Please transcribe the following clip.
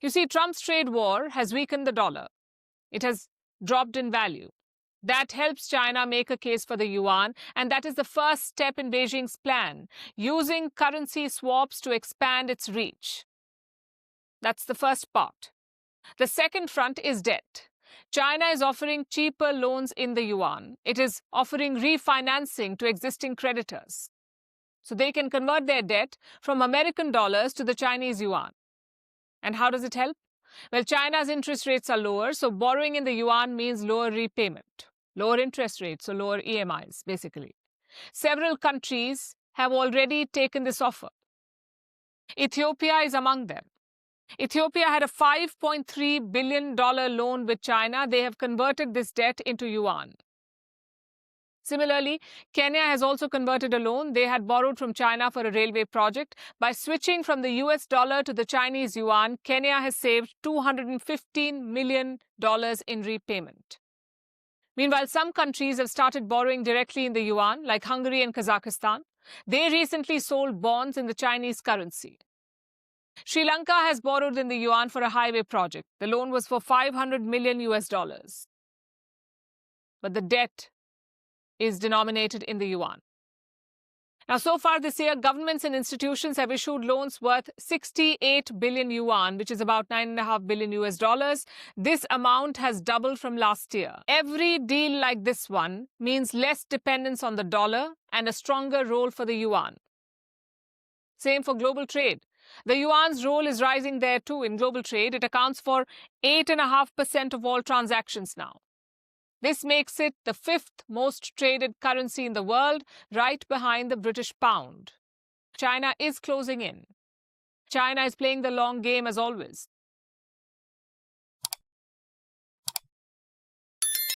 You see, Trump's trade war has weakened the dollar. It has dropped in value. That helps China make a case for the yuan, and that is the first step in Beijing's plan, using currency swaps to expand its reach. That's the first part. The second front is debt. China is offering cheaper loans in the yuan. It is offering refinancing to existing creditors, so they can convert their debt from American dollars to the Chinese yuan. And how does it help? Well, China's interest rates are lower, so borrowing in the yuan means lower repayment, lower interest rates, so lower EMIs, basically. Several countries have already taken this offer. Ethiopia is among them. Ethiopia had a $5.3 billion loan with China. They have converted this debt into yuan. Similarly, Kenya has also converted a loan they had borrowed from China for a railway project. By switching from the US dollar to the Chinese yuan, Kenya has saved $215 million in repayment. Meanwhile, some countries have started borrowing directly in the yuan, like Hungary and Kazakhstan. They recently sold bonds in the Chinese currency. Sri Lanka has borrowed in the yuan for a highway project. The loan was for $500 million US dollars. But the debt is denominated in the yuan. Now, so far this year, governments and institutions have issued loans worth 68 billion yuan, which is about $9.5 billion US dollars. This amount has doubled from last year. Every deal like this one means less dependence on the dollar and a stronger role for the yuan. Same for global trade. The yuan's role is rising there too in global trade. It accounts for 8.5% of all transactions now. This makes it the fifth most traded currency in the world, right behind the British pound. China is closing in. China is playing the long game as always.